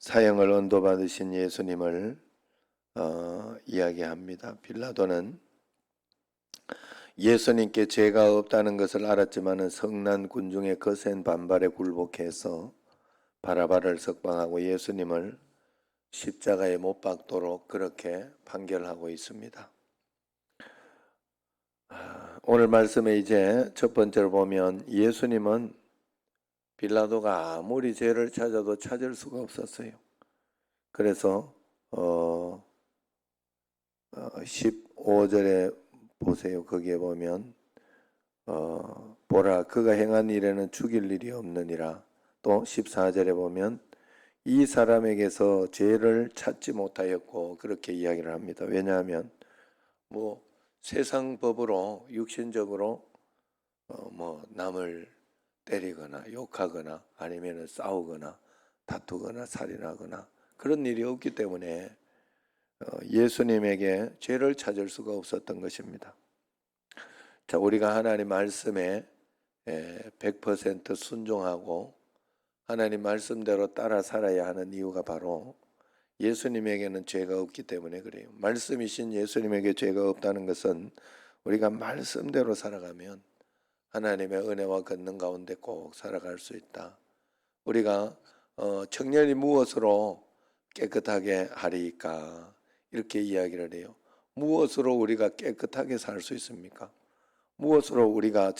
사형을 언도받으신 예수님을 이야기합니다. 빌라도는 예수님께 죄가 없다는 것을 알았지만은 성난 군중의 거센 반발에 굴복해서 바라바를 석방하고 예수님을 십자가에 못 박도록 그렇게 판결하고 있습니다. 오늘 말씀에 이제 첫 번째로 보면 예수님은 빌라도가 아무리 죄를 찾아도 찾을 수가 없었어요. 그래서 15절에 보세요. 거기에 보면 보라 그가 행한 일에는 죽일 일이 없느니라. 또 14절에 보면 이 사람에게서 죄를 찾지 못하였고 그렇게 이야기를 합니다. 왜냐하면 세상 법으로 육신적으로 남을 때리거나 욕하거나 아니면 싸우거나 다투거나 살인하거나 그런 일이 없기 때문에 예수님에게 죄를 찾을 수가 없었던 것입니다. 자, 우리가 하나님 말씀에 100% 순종하고 하나님 말씀대로 따라 살아야 하는 이유가 바로 예수님에게는 죄가 없기 때문에 그래요. 말씀이신 예수님에게 죄가 없다는 것은 우리가 말씀대로 살아가면 하나님의 은혜와 권능 가운데 꼭 살아갈 수 있다. 우리가 청년이 무엇으로 깨끗하게 하리까 이렇게 이야기를 해요. 무엇으로 우리가 깨끗하게 살 수 있습니까? 무엇으로 우리가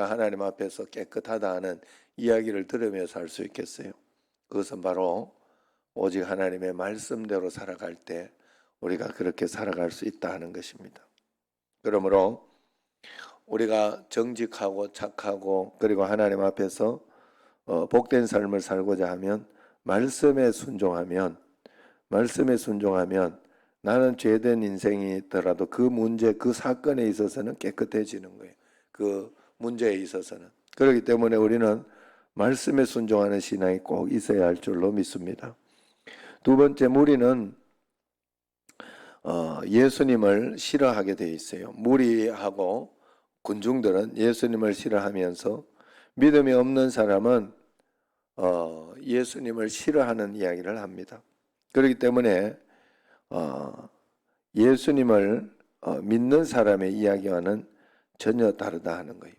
하나님 앞에서 깨끗하다 하는 이야기를 들으며 살 수 있겠어요? 그것은 바로 오직 하나님의 말씀대로 살아갈 때 우리가 그렇게 살아갈 수 있다 하는 것입니다. 그러므로 우리가 정직하고 착하고 그리고 하나님 앞에서 복된 삶을 살고자 하면 말씀에 순종하면 나는 죄된 인생이 있더라도 그 문제, 그 사건에 있어서는 깨끗해지는 거예요. 그 문제에 있어서는. 그렇기 때문에 우리는 말씀에 순종하는 신앙이 꼭 있어야 할 줄로 믿습니다. 두 번째, 무리는 예수님을 싫어하게 돼 있어요. 무리하고 군중들은 예수님을 싫어하면서 믿음이 없는 사람은 예수님을 싫어하는 이야기를 합니다. 그렇기 때문에 예수님을 믿는 사람의 이야기와는 전혀 다르다 하는 거예요.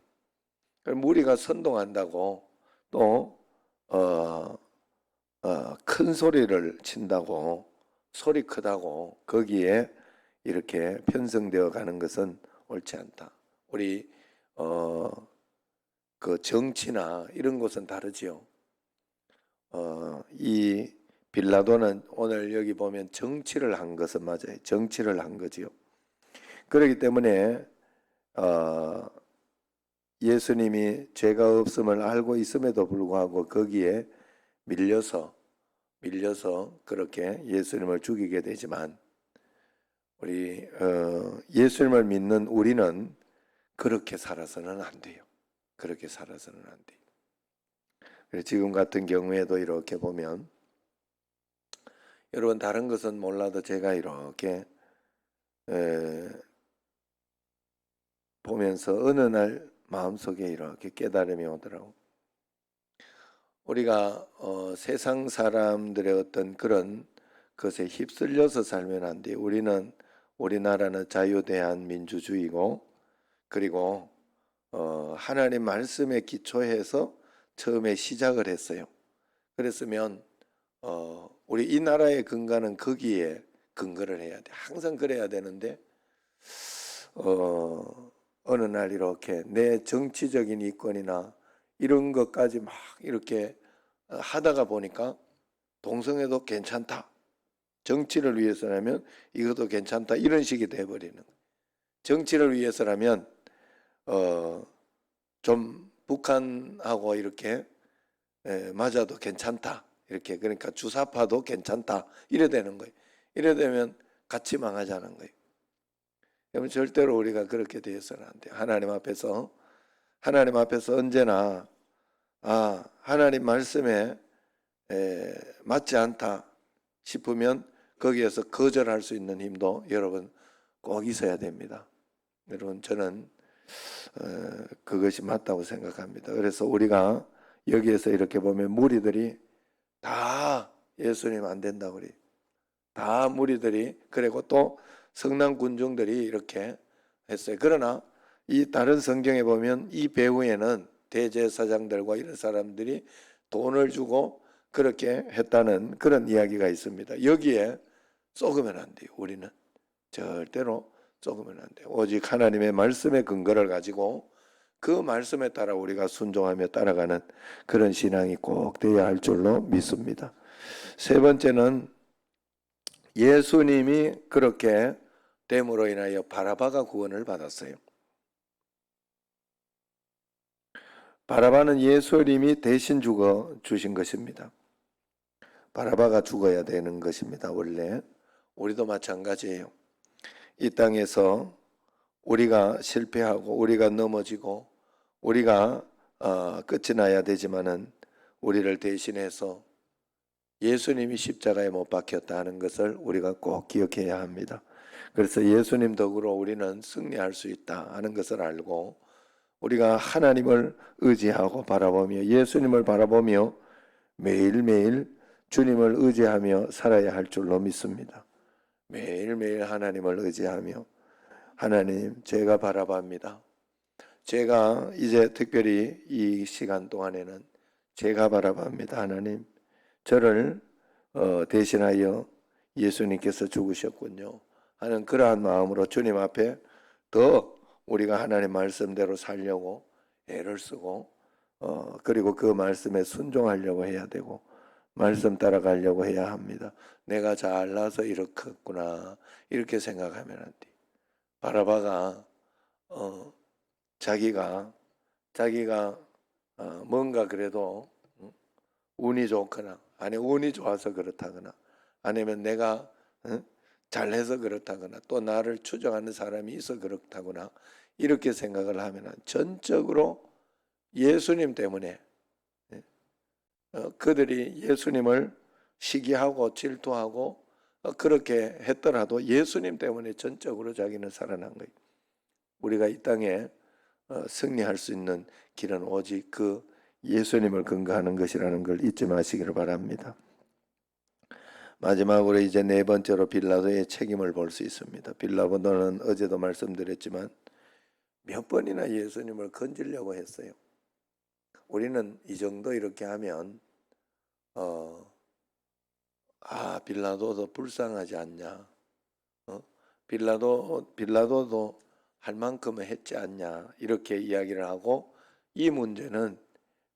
무리가 선동한다고 또 큰 소리를 친다고 소리 크다고 거기에 이렇게 편성되어 가는 것은 옳지 않다. 우리 그 정치나 이런 것은 다르지요. 이 빌라도는 오늘 여기 보면 정치를 한 것은 맞아요. 정치를 한 거지요. 그렇기 때문에 예수님이 죄가 없음을 알고 있음에도 불구하고 거기에 밀려서 그렇게 예수님을 죽이게 되지만 우리 예수님을 믿는 우리는 그렇게 살아서는 안 돼요. 그렇게 살아서는 안 돼요. 지금 같은 경우에도 이렇게 보면 여러분 다른 것은 몰라도 제가 이렇게 보면서 어느 날 마음속에 이렇게 깨달음이 오더라고. 우리가 세상 사람들의 어떤 그런 것에 휩쓸려서 살면 안 돼요. 우리나라는 자유대한 민주주의고 그리고 하나님 말씀에 기초해서 처음에 시작을 했어요. 그랬으면 우리 이 나라의 근간은 거기에 근거를 해야 돼. 항상 그래야 되는데 어느 날 이렇게 내 정치적인 이권이나 이런 것까지 막 이렇게 하다가 보니까 동성애도 괜찮다. 정치를 위해서라면 이것도 괜찮다. 이런 식이 돼버리는 거예요. 정치를 위해서라면 좀 북한하고 이렇게 맞아도 괜찮다. 이렇게 그러니까 주사파도 괜찮다. 이래 되는 거예요. 이래 되면 같이 망하자는 거예요. 그러면 절대로 우리가 그렇게 되어서는 안 돼요. 하나님 앞에서 언제나 하나님 말씀에 맞지 않다 싶으면 거기에서 거절할 수 있는 힘도 여러분 꼭 있어야 됩니다. 여러분 저는 그것이 맞다고 생각합니다. 그래서 우리가 여기에서 이렇게 보면 무리들이 다 예수님 안 된다 그래. 다 무리들이 그리고 또 성난 군중들이 이렇게 했어요. 그러나 이 다른 성경에 보면 이 배후에는 대제사장들과 이런 사람들이 돈을 주고 그렇게 했다는 그런 이야기가 있습니다. 여기에 속으면 안 돼요. 우리는 절대로 속으면 안 돼요. 오직 하나님의 말씀의 근거를 가지고 그 말씀에 따라 우리가 순종하며 따라가는 그런 신앙이 꼭 되어야 할 줄로 믿습니다. 세 번째는 예수님이 그렇게 됨으로 인하여 바라바가 구원을 받았어요. 바라바는 예수님이 대신 죽어 주신 것입니다. 바라바가 죽어야 되는 것입니다. 원래 우리도 마찬가지예요. 이 땅에서 우리가 실패하고 우리가 넘어지고 우리가 끝이 나야 되지만은 우리를 대신해서 예수님이 십자가에 못 박혔다 하는 것을 우리가 꼭 기억해야 합니다. 그래서 예수님 덕으로 우리는 승리할 수 있다 하는 것을 알고 우리가 하나님을 의지하고 바라보며 예수님을 바라보며 매일매일 주님을 의지하며 살아야 할 줄로 믿습니다. 매일매일 하나님을 의지하며 하나님 제가 바라봅니다. 제가 이제 특별히 이 시간 동안에는 제가 바라봅니다. 하나님 저를 대신하여 예수님께서 죽으셨군요 하는 그러한 마음으로 주님 앞에 더 우리가 하나님 말씀대로 살려고 애를 쓰고 그리고 그 말씀에 순종하려고 해야 되고 말씀 따라가려고 해야 합니다. 내가 잘나서 이렇겠구나 이렇게 생각하면 안 돼. 바라바가 자기가 뭔가 그래도 운이 좋거나 아니 운이 좋아서 그렇다거나 아니면 내가 잘해서 그렇다거나 또 나를 추종하는 사람이 있어 그렇다거나 이렇게 생각을 하면 전적으로 예수님 때문에 그들이 예수님을 시기하고 질투하고 그렇게 했더라도 예수님 때문에 전적으로 자기는 살아난 거예요. 우리가 이 땅에 승리할 수 있는 길은 오직 그 예수님을 근거하는 것이라는 걸 잊지 마시기를 바랍니다. 마지막으로 이제 네 번째로 빌라도의 책임을 볼 수 있습니다. 빌라도는 어제도 말씀드렸지만 몇 번이나 예수님을 건지려고 했어요. 우리는 이 정도 이렇게 하면 빌라도도 불쌍하지 않냐? 빌라도도 할 만큼은 했지 않냐? 이렇게 이야기를 하고 이 문제는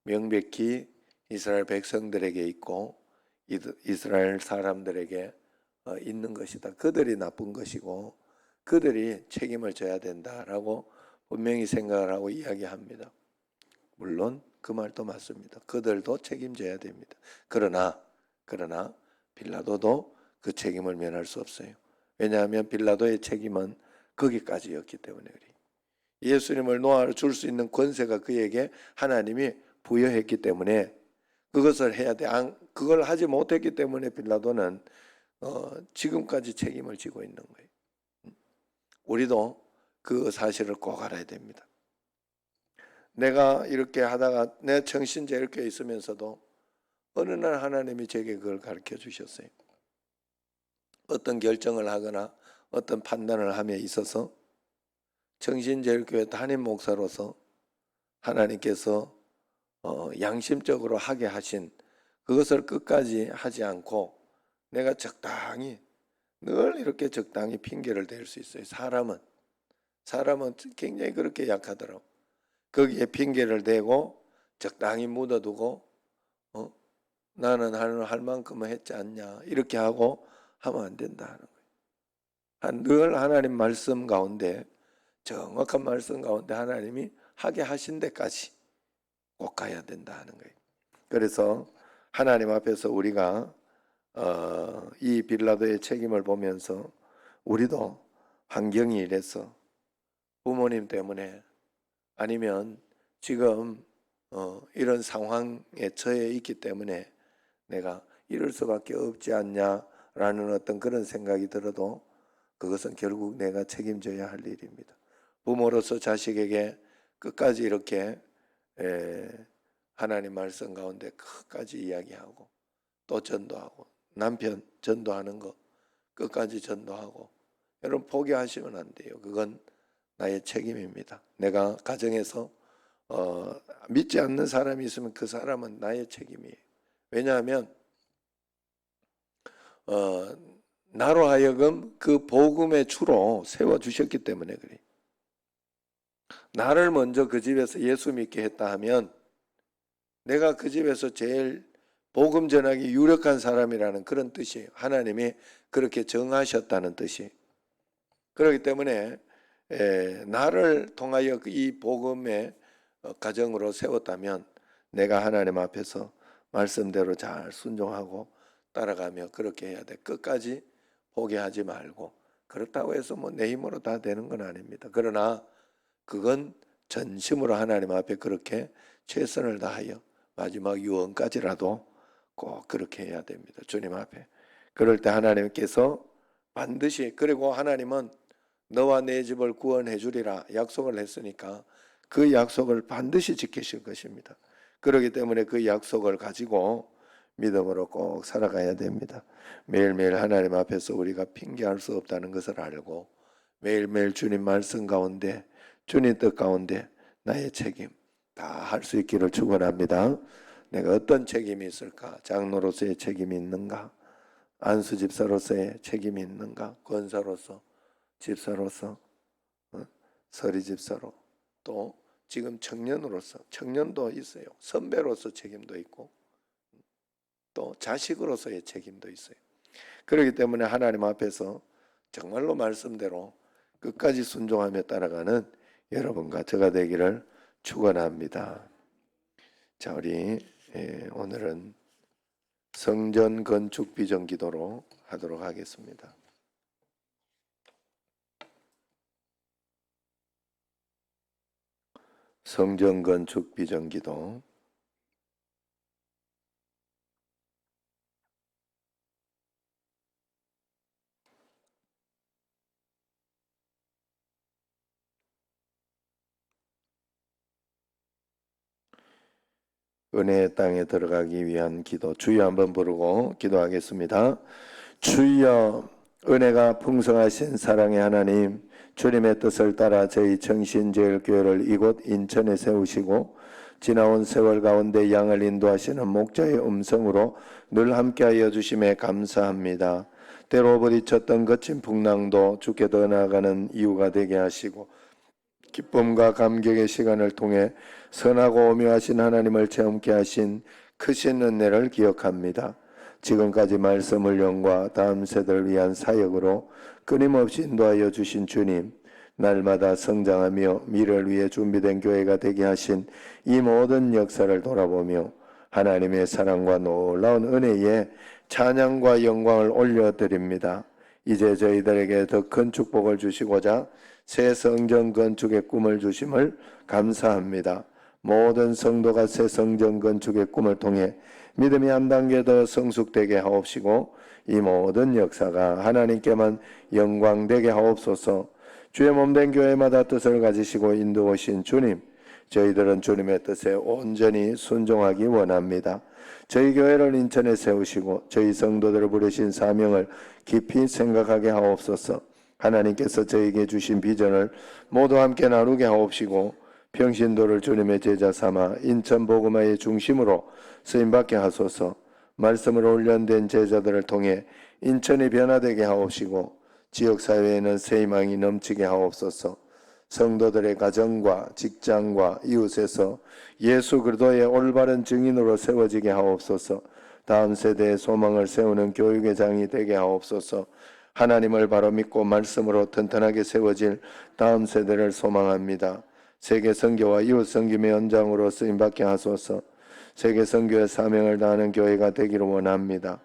명백히 이스라엘 백성들에게 있고 이스라엘 사람들에게 있는 것이다. 그들이 나쁜 것이고 그들이 책임을 져야 된다라고 분명히 생각을 하고 이야기합니다. 물론 그 말도 맞습니다. 그들도 책임져야 됩니다. 그러나 빌라도도 그 책임을 면할 수 없어요. 왜냐하면 빌라도의 책임은 거기까지였기 때문에 그래요. 예수님을 놓아줄 수 있는 권세가 그에게 하나님이 부여했기 때문에 그것을 해야 돼. 그걸 하지 못했기 때문에 빌라도는 지금까지 책임을 지고 있는 거예요. 우리도 그 사실을 꼭 알아야 됩니다. 내가 이렇게 하다가 내 정신제 이렇게 있으면서도 어느 날 하나님이 제게 그걸 가르쳐 주셨어요. 어떤 결정을 하거나 어떤 판단을 함에 있어서 정신제일교회 담임 목사로서 하나님께서 양심적으로 하게 하신 그것을 끝까지 하지 않고 내가 적당히 늘 이렇게 적당히 핑계를 댈 수 있어요. 사람은 굉장히 그렇게 약하더라고. 거기에 핑계를 대고 적당히 묻어두고 나는 할 만큼은 했지 않냐 이렇게 하고 하면 안 된다는 거예요. 늘 하나님 말씀 가운데 정확한 말씀 가운데 하나님이 하게 하신 데까지 꼭 가야 된다 하는 거예요. 그래서 하나님 앞에서 우리가 이 빌라도의 책임을 보면서 우리도 환경이 이래서 부모님 때문에 아니면 지금 이런 상황에 처해 있기 때문에 내가 이럴 수밖에 없지 않냐라는 어떤 그런 생각이 들어도 그것은 결국 내가 책임져야 할 일입니다. 부모로서 자식에게 끝까지 이렇게 하나님 말씀 가운데 끝까지 이야기하고 또 전도하고, 남편 전도하는 거 끝까지 전도하고. 여러분 포기하시면 안 돼요. 그건 나의 책임입니다. 내가 가정에서 믿지 않는 사람이 있으면 그 사람은 나의 책임이에요. 왜냐하면 나로 하여금 그 복음의 주로 세워주셨기 때문에 그래요. 나를 먼저 그 집에서 예수 믿게 했다 하면 내가 그 집에서 제일 복음 전하기 유력한 사람이라는 그런 뜻이에요. 하나님이 그렇게 정하셨다는 뜻이에요. 그렇기 때문에 나를 통하여 이 복음의 가정으로 세웠다면 내가 하나님 앞에서 말씀대로 잘 순종하고 따라가며 그렇게 해야 돼. 끝까지 포기하지 말고. 그렇다고 해서 뭐 내 힘으로 다 되는 건 아닙니다. 그러나 그건 전심으로 하나님 앞에 그렇게 최선을 다하여 마지막 유언까지라도 꼭 그렇게 해야 됩니다. 주님 앞에. 그럴 때 하나님께서 반드시, 그리고 하나님은 너와 내 집을 구원해 주리라 약속을 했으니까 그 약속을 반드시 지키실 것입니다. 그렇기 때문에 그 약속을 가지고 믿음으로 꼭 살아가야 됩니다. 매일매일 하나님 앞에서 우리가 핑계할 수 없다는 것을 알고 매일매일 주님 말씀 가운데, 주님 뜻 가운데 나의 책임 다 할 수 있기를 축원합니다. 내가 어떤 책임이 있을까? 장로로서의 책임이 있는가? 안수 집사로서의 책임이 있는가? 권사로서, 집사로서, 서리 집사로, 또 지금 청년으로서, 청년도 있어요. 선배로서 책임도 있고 또 자식으로서의 책임도 있어요. 그렇기 때문에 하나님 앞에서 정말로 말씀대로 끝까지 순종하며 따라가는 여러분과 저가 되기를 축원합니다. 자, 우리 오늘은 성전 건축 비전 기도로 하도록 하겠습니다. 성전 건축 비전 기도. 은혜의 땅에 들어가기 위한 기도. 주여 한번 부르고 기도하겠습니다. 주여, 은혜가 풍성하신 사랑의 하나님, 주님의 뜻을 따라 저희 정신제일교회를 이곳 인천에 세우시고 지나온 세월 가운데 양을 인도하시는 목자의 음성으로 늘 함께하여 주심에 감사합니다. 때로 부딪혔던 거친 풍랑도 주께 더 나아가는 이유가 되게 하시고 기쁨과 감격의 시간을 통해 선하고 오묘하신 하나님을 체험케 하신 크신 은혜를 기억합니다. 지금까지 말씀을 영과 다음 세대를 위한 사역으로 끊임없이 인도하여 주신 주님, 날마다 성장하며 미래를 위해 준비된 교회가 되게 하신 이 모든 역사를 돌아보며 하나님의 사랑과 놀라운 은혜에 찬양과 영광을 올려드립니다. 이제 저희들에게 더 큰 축복을 주시고자 새 성전 건축의 꿈을 주심을 감사합니다. 모든 성도가 새 성전 건축의 꿈을 통해 믿음이 한 단계 더 성숙되게 하옵시고 이 모든 역사가 하나님께만 영광되게 하옵소서. 주의 몸된 교회마다 뜻을 가지시고 인도하신 주님, 저희들은 주님의 뜻에 온전히 순종하기 원합니다. 저희 교회를 인천에 세우시고 저희 성도들을 부르신 사명을 깊이 생각하게 하옵소서. 하나님께서 저에게 주신 비전을 모두 함께 나누게 하옵시고 평신도를 주님의 제자 삼아 인천 복음화의 중심으로 쓰임받게 하소서. 말씀으로 훈련된 제자들을 통해 인천이 변화되게 하옵시고 지역사회에는 새 희망이 넘치게 하옵소서. 성도들의 가정과 직장과 이웃에서 예수 그리스도의 올바른 증인으로 세워지게 하옵소서. 다음 세대의 소망을 세우는 교육의 장이 되게 하옵소서. 하나님을 바로 믿고 말씀으로 튼튼하게 세워질 다음 세대를 소망합니다. 세계 선교와 이웃 선김의 연장으로 쓰임받게 하소서. 세계 선교의 사명을 다하는 교회가 되기를 원합니다.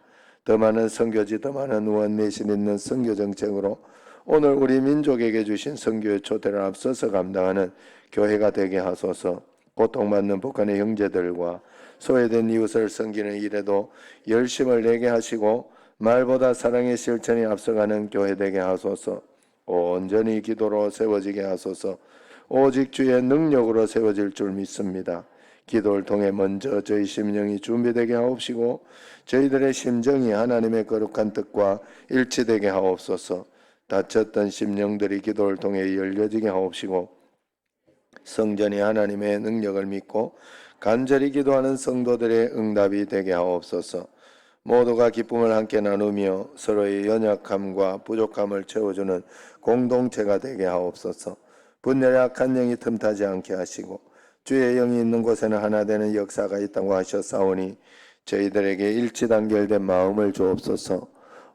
더 많은 선교지, 더 많은 의원 내신 있는 선교 정책으로 오늘 우리 민족에게 주신 선교의 초대를 앞서서 감당하는 교회가 되게 하소서. 고통받는 북한의 형제들과 소외된 이웃을 섬기는 일에도 열심을 내게 하시고 말보다 사랑의 실천이 앞서가는 교회 되게 하소서. 온전히 기도로 세워지게 하소서. 오직 주의 능력으로 세워질 줄 믿습니다. 기도를 통해 먼저 저희 심령이 준비되게 하옵시고 저희들의 심정이 하나님의 거룩한 뜻과 일치되게 하옵소서. 다쳤던 심령들이 기도를 통해 열려지게 하옵시고 성전이 하나님의 능력을 믿고 간절히 기도하는 성도들의 응답이 되게 하옵소서. 모두가 기쁨을 함께 나누며 서로의 연약함과 부족함을 채워주는 공동체가 되게 하옵소서. 분열의 악한 영이 틈타지 않게 하시고 주의 영이 있는 곳에는 하나 되는 역사가 있다고 하셨사오니 저희들에게 일치단결된 마음을 주옵소서.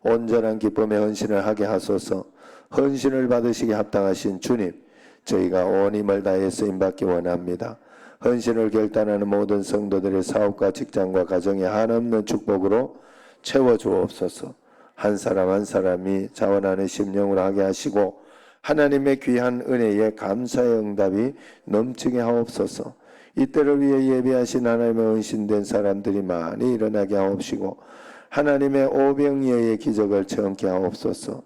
온전한 기쁨의 헌신을 하게 하소서. 헌신을 받으시기 합당하신 주님, 저희가 온 힘을 다해 쓰임받기 원합니다. 헌신을 결단하는 모든 성도들의 사업과 직장과 가정에 한없는 축복으로 채워주옵소서. 한 사람 한 사람이 자원하는 심령으로 하게 하시고 하나님의 귀한 은혜에 감사의 응답이 넘치게 하옵소서. 이때를 위해 예비하신 하나님의 헌신된 사람들이 많이 일어나게 하옵시고 하나님의 오병이어의 기적을 체험케 하옵소서.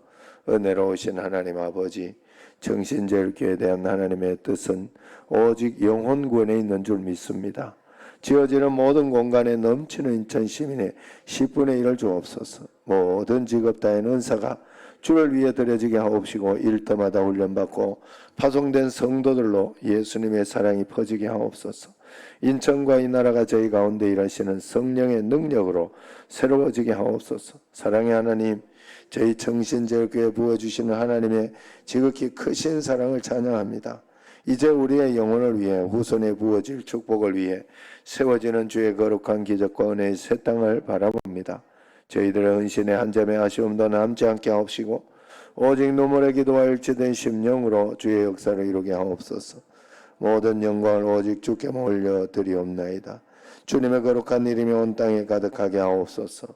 은혜로우신 하나님 아버지, 정신제일교회에 대한 하나님의 뜻은 오직 영혼구원에 있는 줄 믿습니다. 지어지는 모든 공간에 넘치는 인천 시민의 10분의 1을 주옵소서. 모든 직업다인 은사가 주를 위해 드려지게 하옵시고 일터마다 훈련받고 파송된 성도들로 예수님의 사랑이 퍼지게 하옵소서. 인천과 이 나라가 저희 가운데 일하시는 성령의 능력으로 새로워지게 하옵소서. 사랑의 하나님, 저희 정신제일교회에 부어주시는 하나님의 지극히 크신 사랑을 찬양합니다. 이제 우리의 영혼을 위해 후손에 부어질 축복을 위해 세워지는 주의 거룩한 기적과 은혜의 새 땅을 바라봅니다. 저희들의 헌신의 한 점의 아쉬움도 남지 않게 하옵시고 오직 눈물의 기도와 일치된 심령으로 주의 역사를 이루게 하옵소서. 모든 영광을 오직 주께 올려드리옵나이다. 주님의 거룩한 이름이 온 땅에 가득하게 하옵소서.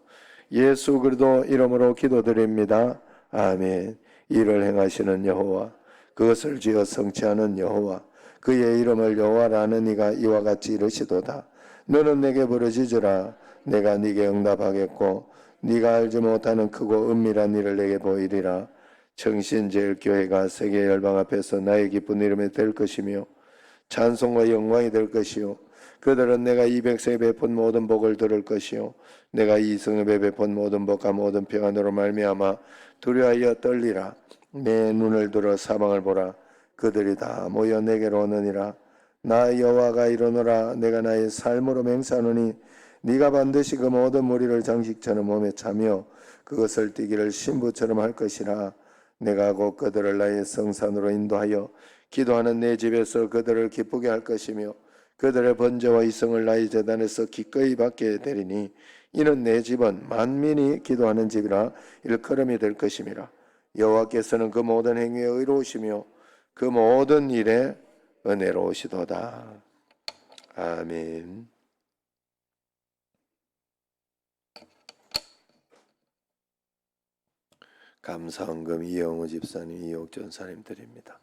예수 그리스도 이름으로 기도드립니다. 아멘. 이를 행하시는 여호와, 그것을 지어 성취하는 여호와, 그의 이름을 여호와라는 이가 이와 같이 이르시도다. 너는 내게 부르짖으라. 내가 네게 응답하겠고 네가 알지 못하는 크고 은밀한 일을 내게 보이리라. 정신제일교회가 세계 열방 앞에서 나의 기쁜 이름이 될 것이며 찬송과 영광이 될 것이요 그들은 내가 200세 베푼 모든 복을 들을 것이요 내가 이승엽에 베푼 모든 복과 모든 평안으로 말미암아 두려워하여 떨리라. 내 눈을 들어 사방을 보라. 그들이 다 모여 내게로 오느니라. 나 여호와가 이르노라. 내가 나의 삶으로 맹세하노니 네가 반드시 그 모든 무리를 장식처럼 몸에 차며 그것을 뛰기를 신부처럼 할 것이라. 내가 곧 그들을 나의 성산으로 인도하여 기도하는 내 집에서 그들을 기쁘게 할 것이며 그들의 번제와 이성을 나의 제단에서 기꺼이 받게 되리니 이는 내 집은 만민이 기도하는 집이라 일컬음이 될 것임이라. 여호와께서는 그 모든 행위에 의로우시며 그 모든 일에 은혜로우시도다. 아멘. 감사헌금 이영우 집사님, 이옥 전사님 드립니다.